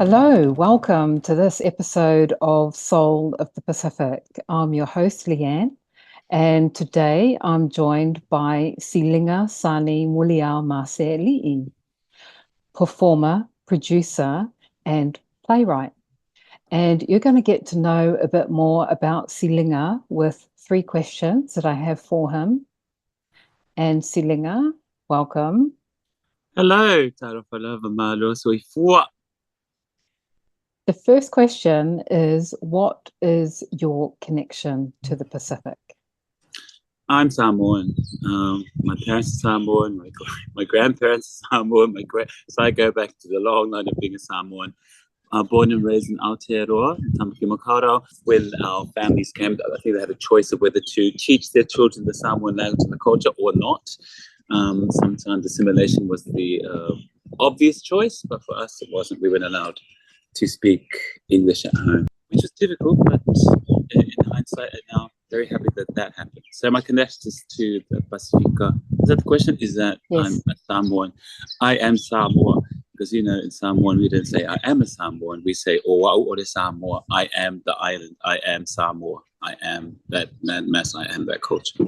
Hello, welcome to this episode of Soul of the Pacific. I'm your host, Liyanne, and today I'm joined by Siliga Sani Muliaumaseali'i, performer, producer, and playwright. And you're going to get to know a bit more about Siliga with 3 questions that I have for him. And Siliga, welcome. Hello, Tarafalava Malo Soifua. The first question is, what is your connection to the Pacific? I'm Samoan. My parents are Samoan. My grandparents are Samoan. So I go back to the long line of being a Samoan. Born and raised in Aotearoa, Tamaki Makaurau. When our families came, I think they had a choice of whether to teach their children the Samoan language and the culture or not. Sometimes assimilation was the obvious choice, but for us it wasn't. We weren't allowed to speak English at home, which was difficult, but in hindsight, I'm now very happy that happened. So my connection is to the Pacifica. Is that the question? Is that Yes. I'm a Samoan? I am Samoa, because in Samoan we don't say I am a Samoan. We say Oahu Ore Samoa. I am the island. I am Samoa. I am that landmass. I am that culture.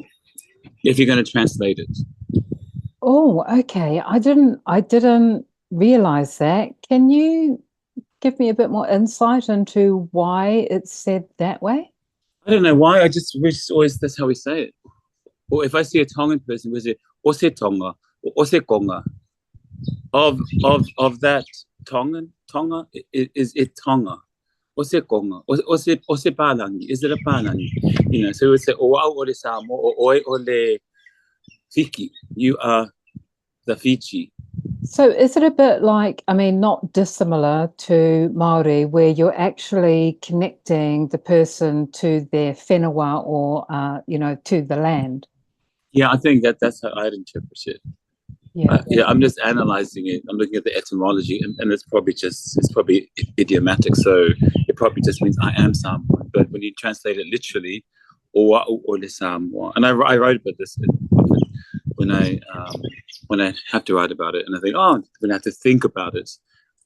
If you're going to translate it. Oh, okay. I didn't realize that. Can you give me a bit more insight into why it's said that way? I don't know why. We just always, that's how we say it. Or if I see a Tongan person, we say, Ose Tonga, or Ose Konga. Of that Tonga, is it Tonga? Ose Konga, Ose Palangi, is it a Palangi? So we would say, Oa Ore Samo, or Oi Ole Fiki, you are the Fiji. So is it a bit like, not dissimilar to Māori, where you're actually connecting the person to their whenua or, to the land? Yeah, I think that's how I'd interpret it. Yeah. I'm just analyzing it. I'm looking at the etymology, and it's probably idiomatic. So it probably just means I am Samoan. But when you translate it literally, Oa'u Ole Samoa, and I write about this when I have to write about it, and I think, when I have to think about it,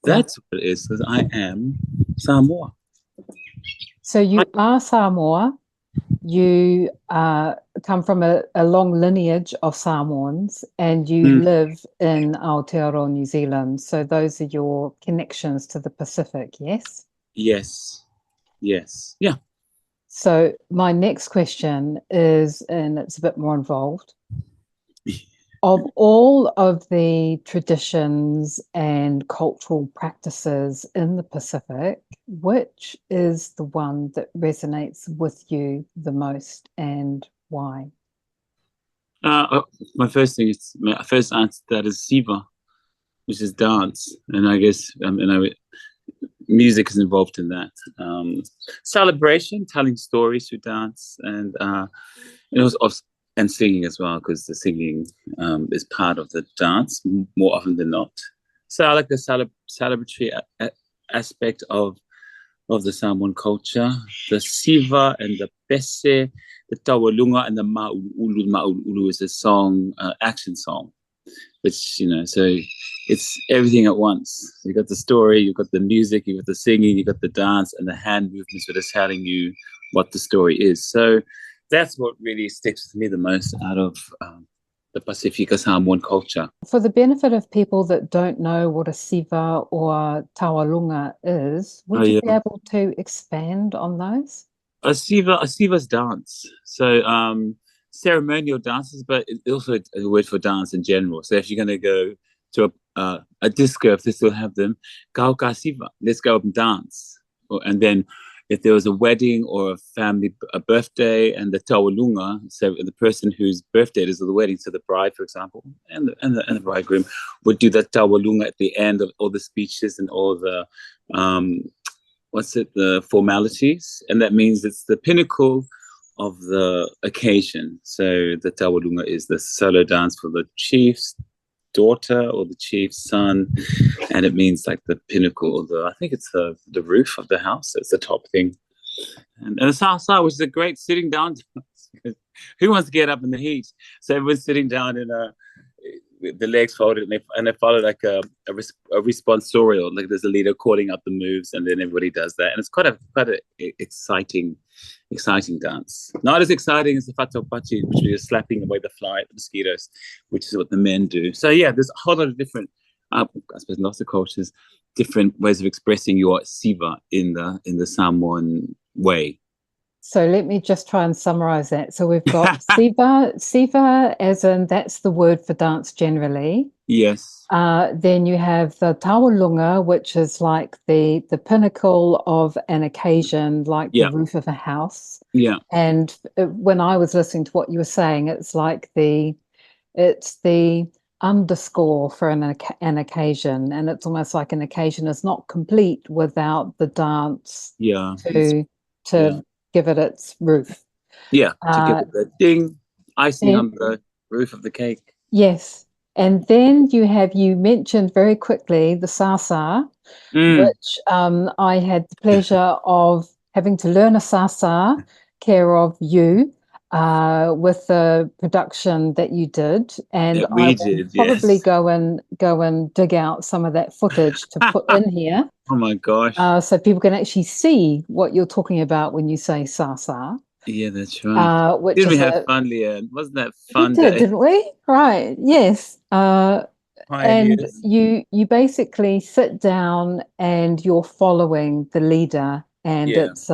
that's what it is, because I am Samoa. So you are Samoa. You come from a long lineage of Samoans, and you live in Aotearoa, New Zealand. So those are your connections to the Pacific, yes? Yes. Yeah. So my next question is, and it's a bit more involved, of all of the traditions and cultural practices in the Pacific, which is the one that resonates with you the most and why? My first answer to that is siva, which is dance, and I guess music is involved in that. Celebration, telling stories through dance, and it was and singing as well, because the singing is part of the dance more often than not. So I like the celebratory aspect of the Samoan culture, the siva and the pese, the tawalunga and the ma'ulu. Ma'ulu is a song, action song, which, so it's everything at once. You got the story, you got the music, you got the singing, you got the dance, and the hand movements that is telling you what the story is. So that's what really sticks with me the most out of the Pacifica Samoan culture. For the benefit of people that don't know what a siva or tawalunga is, would you be able to expand on those? A siva's dance. So ceremonial dances, but it's also a word for dance in general. So if you're going to go to a disco, if they still have them, ka siva, let's go up and dance. And then if there was a wedding or a birthday, and the tawalunga, so the person whose birthday it is, or the wedding, so the bride, for example, and the bridegroom would do that tawalunga at the end of all the speeches and all the the formalities, and that means it's the pinnacle of the occasion. So the tawalunga is the solo dance for the chief's daughter or the chief's son, and it means like the pinnacle, or I think it's the roof of the house. It's the top thing, and the salsa, which is a great sitting down dance. Who wants to get up in the heat? So everyone's sitting down in the legs folded, and they follow like a responsorial, like there's a leader calling out the moves, and then everybody does that, and it's quite a exciting dance. Not as exciting as the Fatopachi, which is slapping away the mosquitoes, which is what the men do. So yeah, there's a whole lot of different, I suppose, lots of cultures, different ways of expressing your siva in the Samoan way. So let me just try and summarize that. So we've got siva as in that's the word for dance generally. Yes. Then you have the tawalunga, which is like the pinnacle of an occasion, like the roof of a house. Yeah. And when I was listening to what you were saying, it's like it's the underscore for an occasion, and it's almost like an occasion is not complete without the dance to give it its roof. Yeah, to give it the ding, icing on the roof of the cake. Yes. And then you mentioned very quickly the sasa, which I had the pleasure of having to learn a sasa, care of you, with the production that you did. And I will probably go and dig out some of that footage to put in here. Oh my gosh. So people can actually see what you're talking about when you say sasa. Yeah, that's right. Didn't we have fun, Liyanne? Wasn't that fun? We did, didn't we? Right. Yes. And you basically sit down and you're following the leader, and it's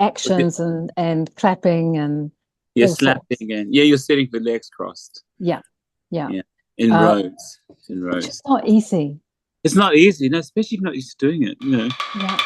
actions and clapping and you're slapping and you're sitting with legs crossed. Yeah. In rows. It's not easy. It's not easy, no, especially if you're not used to doing it, you know. Yeah.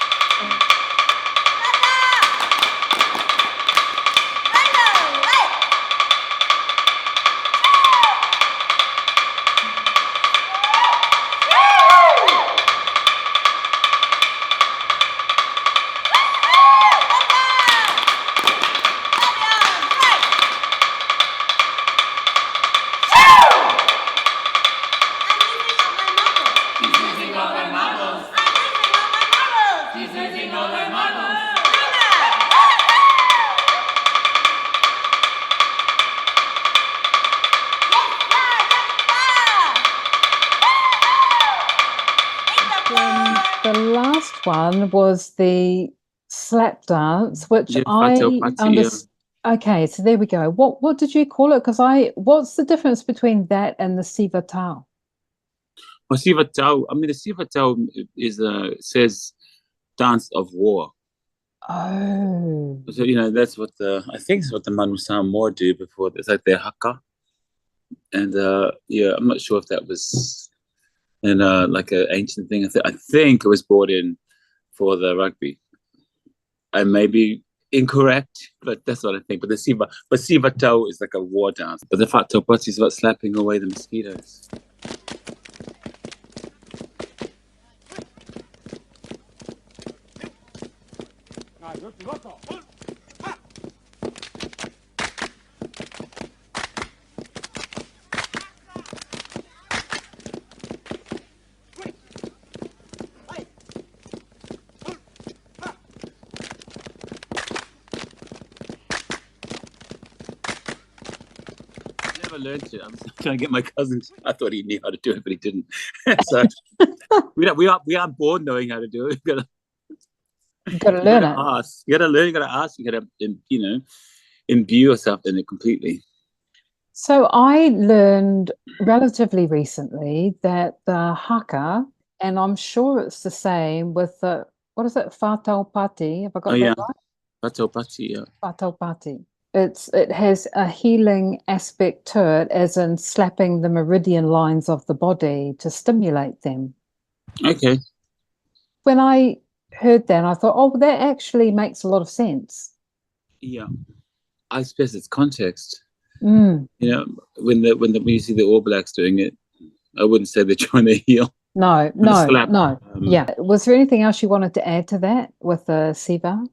The last one was the slap dance, which I understand. Okay, so there we go. What did you call it? Because what's the difference between that and the siva tau? Well, siva tau. I mean, the siva tau is says dance of war. Oh. So that's what I think is what the Manu Samoa do before. It's like their haka, and I'm not sure if that was like an ancient thing. I think it was brought in for the rugby. I may be incorrect, but that's what I think. But siva tau is like a war dance. But the Fatopachi is about slapping away the mosquitoes. Learned it. I was trying to get my cousin. I thought he knew how to do it, but he didn't. So we aren't born knowing how to do it. You gotta learn it. Ask. You gotta learn. You gotta ask. You gotta imbue yourself in it completely. So I learned relatively recently that the haka, and I'm sure it's the same with the what is it, Fataupati? Have I got that right? Fataupati, yeah. Fataupati. It has a healing aspect to it, as in slapping the meridian lines of the body to stimulate them. Okay. When I heard that, I thought, oh, that actually makes a lot of sense. Yeah, I suppose it's context. When you see the All Blacks doing it, I wouldn't say they're trying to heal. No. Yeah. Was there anything else you wanted to add to that with the siva?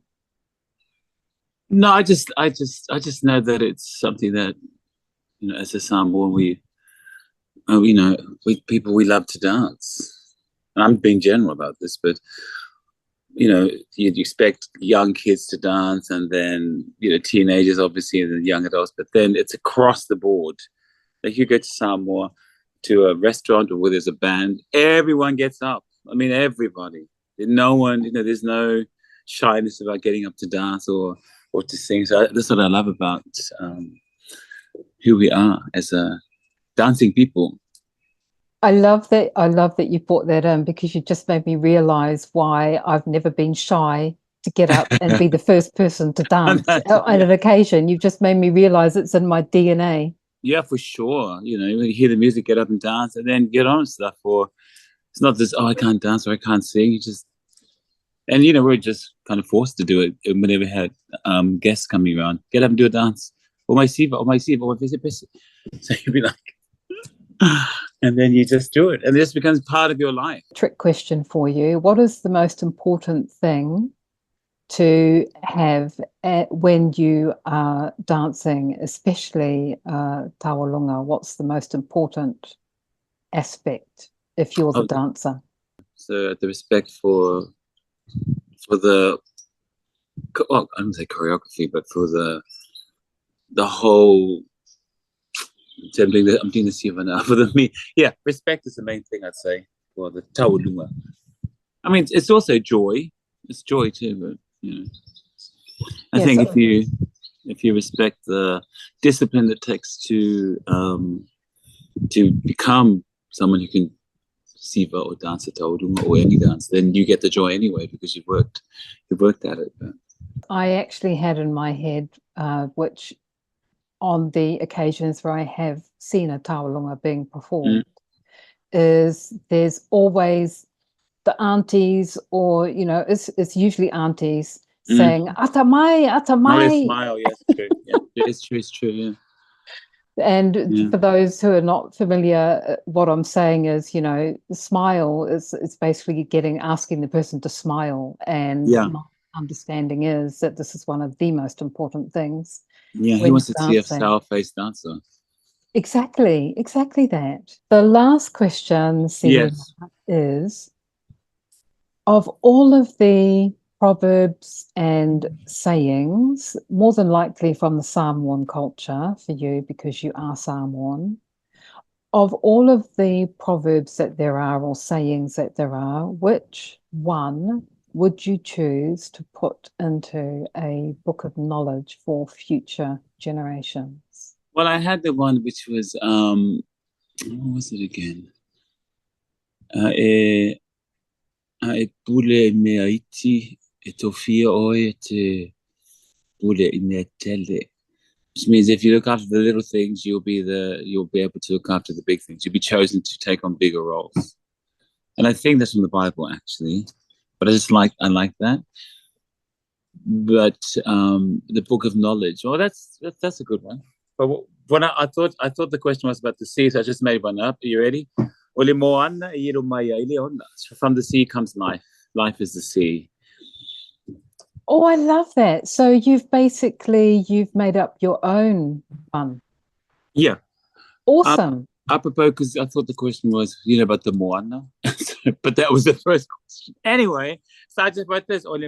No, I just know that it's something that, as a Samoan, we love to dance. And I'm being general about this, but you'd expect young kids to dance, and then teenagers, obviously, and then young adults. But then it's across the board. Like you go to Samoa, to a restaurant or where there's a band, everyone gets up. I mean, everybody. No one, there's no shyness about getting up to dance or to sing. So that's what I love about who we are as a dancing people. I love that. I love that you brought that in, because you just made me realize why I've never been shy to get up and be the first person to dance on an occasion. You've just made me realize it's in my DNA. Yeah, for sure. When you hear the music, get up and dance, and then get on with stuff. Or it's not this, I can't dance or I can't sing. You just, and we're just kind of forced to do it whenever we had guests coming around. Get up and do a dance. Or my siva, or my visit. So you'd be like, and then you just do it, and it just becomes part of your life. Trick question for you: what is the most important thing to have when you are dancing, especially tawalunga? What's the most important aspect if you're the dancer? So the respect for the, well, I don't say choreography, but for the whole. I'm doing the siva now. Respect is the main thing, I'd say, for the tawalunga. I mean, it's also joy. It's joy too, but I think if you respect the discipline that takes to become someone who can siva or dance a tawalunga or any dance, then you get the joy anyway, because you've worked at it. But I actually had in my head, which on the occasions where I have seen a tawalunga being performed, is there's always the aunties, or it's usually aunties saying "atamai, atamai." Oh, smile, yes, true. Yeah, it's true. Yeah. And for those who are not familiar, what I'm saying is, the smile is basically asking the person to smile. And my understanding is that this is one of the most important things. Yeah, he wants to see a sour-faced dancer. Exactly that. The last question, Silliga, is, of all of the proverbs and sayings, more than likely from the Samoan culture for you, because you are Samoan, of all of the proverbs that there are, or sayings that there are, which one would you choose to put into a book of knowledge for future generations? Well, I had the one which was, what was it again? E pule mea iti, e tofia oe te pule I mea tele. Which means if you look after the little things, you'll be able to look after the big things. You'll be chosen to take on bigger roles. And I think that's from the Bible, actually. But I like that. But the book of knowledge, well, that's a good one. But when I thought the question was about the sea, so I just made one up. Are you ready? From the sea comes life. Life is the sea. Oh, I love that. So you've made up your own one. Yeah. Awesome. Apropos, because I thought the question was, about the moana. But that was the first question. Anyway, so I just wrote this. From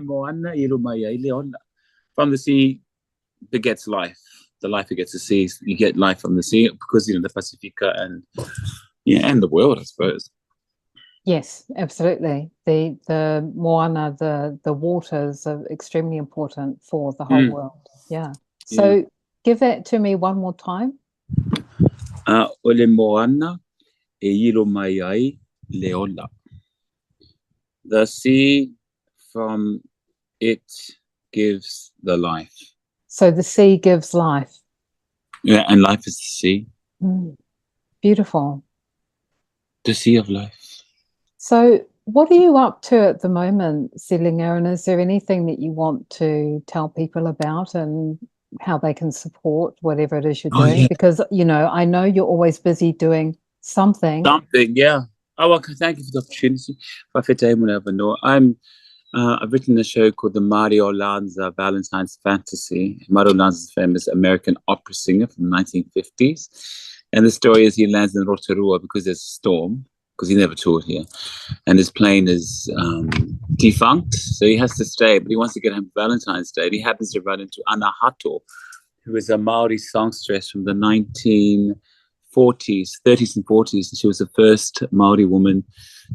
the sea begets life. The life begets the sea. You get life from the sea, because, the Pacifica and the world, I suppose. Yes, absolutely. The moana, the waters are extremely important for the whole world. Yeah. So give that to me one more time. Ole moana e ilo mai ai leola. The sea, from it gives the life. So the sea gives life. Yeah, and life is the sea. Beautiful. The sea of life. So what are you up to at the moment, Silliga? And is there anything that you want to tell people about, and how they can support whatever it is you're doing? Yeah. Because, I know you're always busy doing something. Yeah. Oh, well, thank you for the opportunity. I've written a show called the Mario Lanza Valentine's Fantasy. Mario Lanza is a famous American opera singer from the 1950s. And the story is he lands in Rotorua because there's a storm, because he never toured here. And his plane is defunct, so he has to stay, but he wants to get home for Valentine's Day. And he happens to run into Ana Hato, who is a Maori songstress from the 30s and 40s. And she was the first Maori woman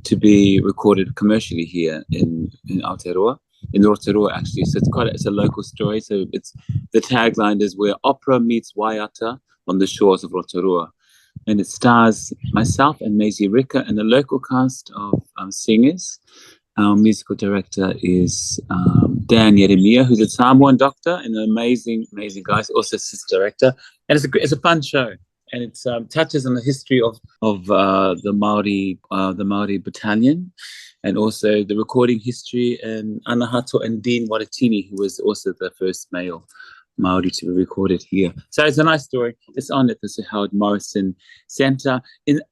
to be recorded commercially here in Aotearoa, in Rotorua actually. So it's a local story. So it's the tagline is where opera meets waiata on the shores of Rotorua. And it stars myself and Maisie Rika and the local cast of singers. Our musical director is Dan Yeremia, who's a Samoan doctor and an amazing guy. He's also assistant director, and it's a fun show, and it touches on the history of the Maori battalion, and also the recording history and Anahato and Dean Waratini, who was also the first male Maori to be recorded here. So it's a nice story. It's on at the Howard Morrison Centre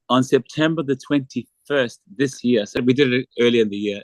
on September the 21st this year. So we did it earlier in the year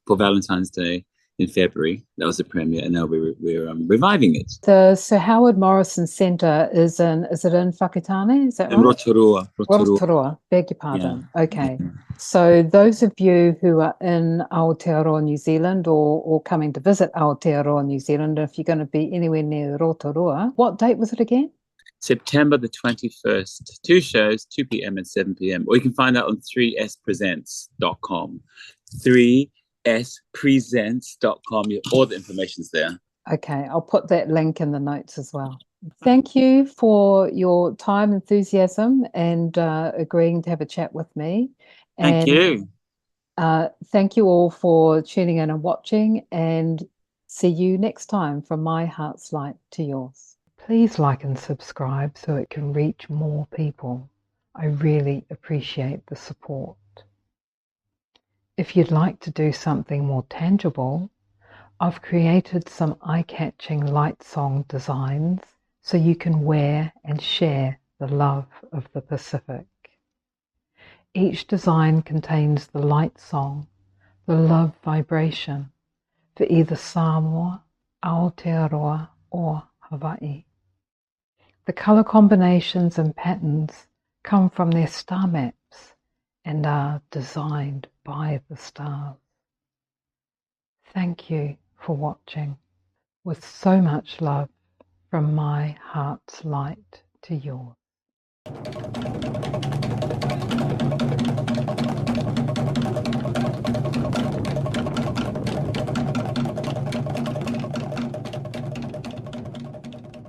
for Valentine's Day in February. That was the premiere, and now we're reviving it. The Sir Howard Morrison Centre is it in Whakatane? Is that right? In Rotorua. Rotorua. Beg your pardon. Yeah. Okay. Yeah. So those of you who are in Aotearoa, New Zealand, or coming to visit Aotearoa, New Zealand, if you're going to be anywhere near Rotorua, what date was it again? September the 21st. 2 shows, 2 p.m. and 7 p.m. Or you can find out on 3spresents.com. 3spresents.com. All the information's there. Okay, I'll put that link in the notes as well. Thank you for your time, enthusiasm, and agreeing to have a chat with me. Thank you. Thank you all for tuning in and watching, and see you next time from my heart's light to yours. Please like and subscribe so it can reach more people. I really appreciate the support. If you'd like to do something more tangible, I've created some eye-catching light song designs so you can wear and share the love of the Pacific. Each design contains the light song, the love vibration for either Samoa, Aotearoa, or Hawaii. The color combinations and patterns come from their star maps and are designed by the stars. Thank you for watching. With so much love from my heart's light to yours.